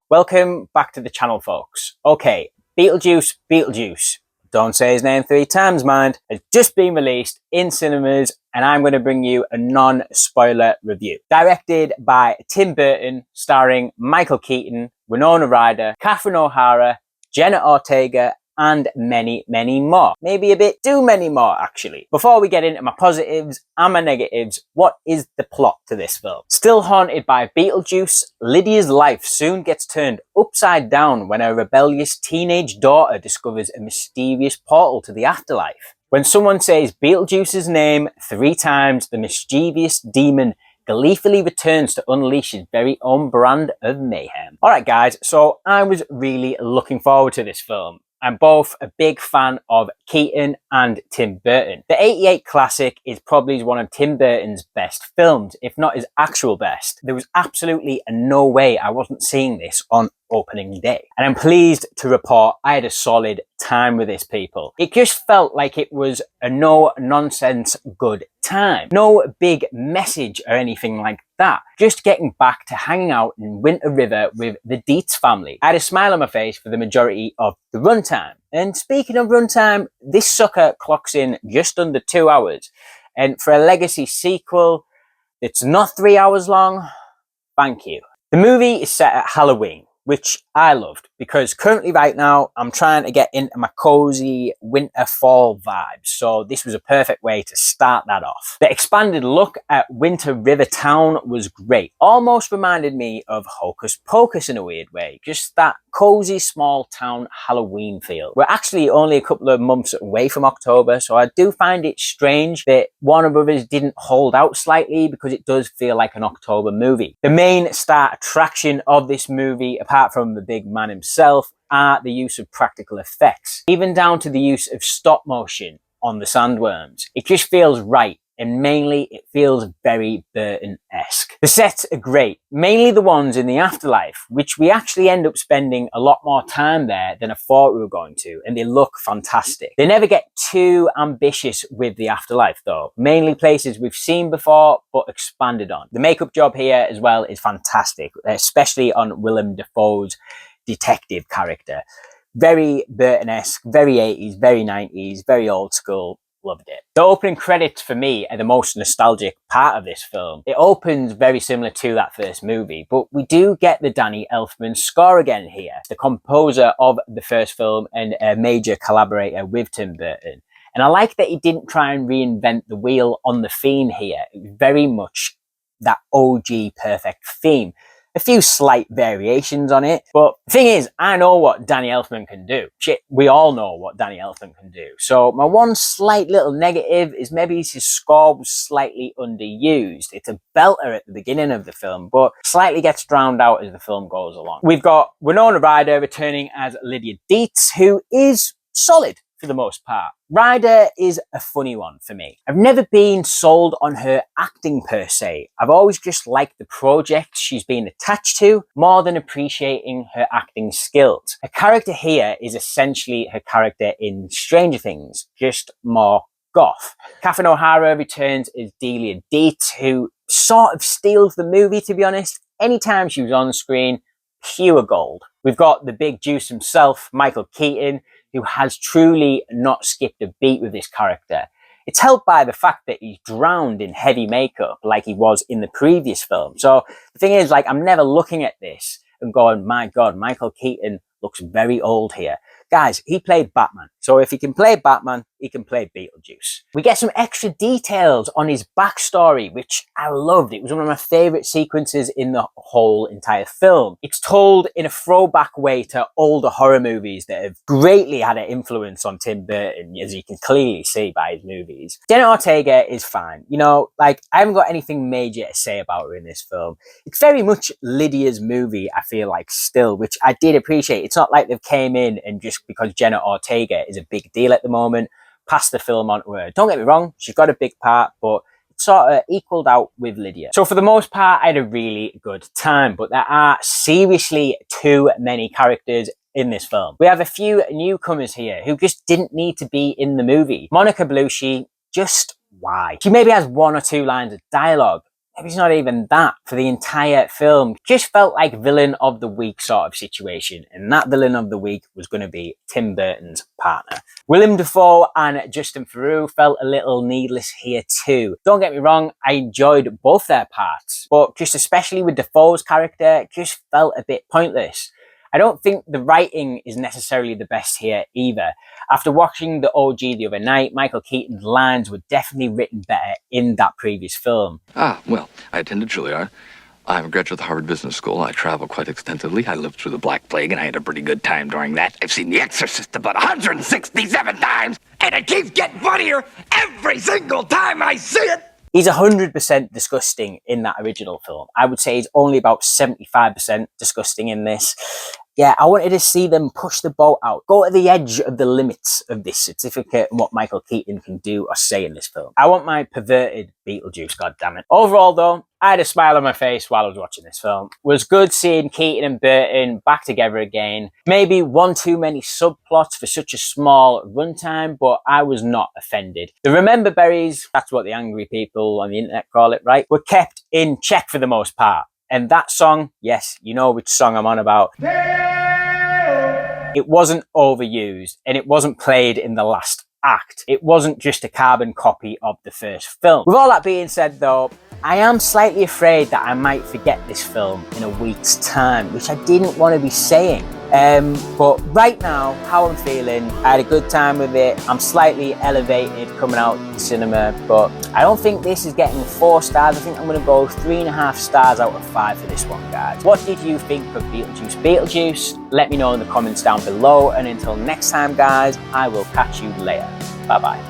Welcome back to the channel, folks. Okay, Beetlejuice. Don't say his name 3 times, mind. Has just been released in cinemas, and I'm going to bring you a non-spoiler review. Directed by Tim Burton, starring Michael Keaton, Winona Ryder, Catherine O'Hara, Jenna Ortega, and many, many more. Maybe a bit too many more, actually. Before we get into my positives and my negatives, what is the plot to this film? Still haunted by Beetlejuice, Lydia's life soon gets turned upside down when her rebellious teenage daughter discovers a mysterious portal to the afterlife. When someone says Beetlejuice's name 3 times, the mischievous demon gleefully returns to unleash his very own brand of mayhem. Alright guys, so I was really looking forward to this film. I'm both a big fan of Keaton and Tim Burton. The '88 classic is probably one of Tim Burton's best films, if not his actual best. There was absolutely no way I wasn't seeing this on opening day. And I'm pleased to report I had a solid time with this, people. It just felt like it was a no-nonsense good time. No big message or anything like that. Just getting back to hanging out in Winter River with the Dietz family. I had a smile on my face for the majority of the runtime. And speaking of runtime, this sucker clocks in just under 2 hours. And for a legacy sequel that's not 3 hours long, thank you. The movie is set at Halloween, which I loved because currently right now I'm trying to get into my cozy winter fall vibes, so this was a perfect way to start that off. The expanded look at Winter River Town was great. Almost reminded me of Hocus Pocus in a weird way, just that cozy small town Halloween feel. We're actually only a couple of months away from October, so I do find it strange that Warner Brothers didn't hold out slightly because it does feel like an October movie. The main star attraction of this movie, apart from the big man himself, are the use of practical effects, even down to the use of stop motion on the sandworms. It just feels right, and mainly it feels very Burton-esque. The sets are great, mainly the ones in the afterlife, which we actually end up spending a lot more time there than I thought we were going to, and they look fantastic. They never get too ambitious with the afterlife though, mainly places we've seen before but expanded on. The makeup job here as well is fantastic, especially on Willem Dafoe's detective character. Very Burton-esque, very 80s, very 90s, very old school. Loved it. The opening credits for me are the most nostalgic part of this film. It opens very similar to that first movie, but we do get the Danny Elfman score again here, the composer of the first film and a major collaborator with Tim Burton. And I like that he didn't try and reinvent the wheel on the theme here. It was very much that OG perfect theme. A few slight variations on it, but the thing is, I know what Danny Elfman can do. Shit, we all know what Danny Elfman can do. So my one slight little negative is maybe his score was slightly underused. It's a belter at the beginning of the film, but slightly gets drowned out as the film goes along. We've got Winona Ryder returning as Lydia Dietz, who is solid for the most part. Ryder is a funny one for me. I've never been sold on her acting per se. I've always just liked the projects she's been attached to more than appreciating her acting skills. Her character here is essentially her character in Stranger Things, just more goth. Catherine O'Hara returns as Delia Dietz, who sort of steals the movie, to be honest. Anytime she was on screen, pure gold. We've got the big juice himself, Michael Keaton, who has truly not skipped a beat with this character. It's helped by the fact that he's drowned in heavy makeup like he was in the previous film. So the thing is, like, I'm never looking at this and going, my God, Michael Keaton looks very old here. Guys, he played Batman. So if he can play Batman, he can play Beetlejuice. We get some extra details on his backstory, which I loved. It was one of my favorite sequences in the whole entire film. It's told in a throwback way to older horror movies that have greatly had an influence on Tim Burton, as you can clearly see by his movies. Jenna Ortega is fine. You know, like, I haven't got anything major to say about her in this film. It's very much Lydia's movie, I feel like, still, which I did appreciate. It's not like they've came in and just because Jenna Ortega is a big deal at the moment, pass the film on to her. Don't get me wrong, she's got a big part, but it sort of equaled out with Lydia. So for the most part, I had a really good time, but there are seriously too many characters in this film. We have a few newcomers here who just didn't need to be in the movie. Monica Bellucci, just why? She maybe has 1 or 2 lines of dialogue. maybe it's not even that for the entire film. Just felt like villain of the week sort of situation, and that villain of the week was going to be Tim Burton's partner. Willem Dafoe and Justin Theroux felt a little needless here too. Don't get me wrong, I enjoyed both their parts, but just especially with Dafoe's character, it just felt a bit pointless. I don't think the writing is necessarily the best here either. After watching the OG the other night, Michael Keaton's lines were definitely written better in that previous film. Well, I attended Juilliard. I'm a graduate of the Harvard Business School. I travel quite extensively. I lived through the Black Plague, and I had a pretty good time during that. I've seen The Exorcist about 167 times, and it keeps getting funnier every single time I see it. He's 100% disgusting in that original film. I would say he's only about 75% disgusting in this. Yeah, I wanted to see them push the boat out, go to the edge of the limits of this certificate and what Michael Keaton can do or say in this film. I want my perverted Beetlejuice, goddammit. Overall though, I had a smile on my face while I was watching this film. It was good seeing Keaton and Burton back together again. Maybe one too many subplots for such a small runtime, but I was not offended. The Remember Berries, that's what the angry people on the internet call it, right, were kept in check for the most part. And that song, yes, you know which song I'm on about. It wasn't overused and it wasn't played in the last act. It wasn't just a carbon copy of the first film. With all that being said though, I am slightly afraid that I might forget this film in a week's time, which I didn't want to be saying. But right now, how I'm feeling, I had a good time with it. I'm slightly elevated coming out of the cinema, but I don't think this is getting 4 stars. I think I'm going to go 3.5 stars out of 5 for this one, guys. What did you think of Beetlejuice? Beetlejuice? Let me know in the comments down below. And until next time, guys, I will catch you later. Bye-bye.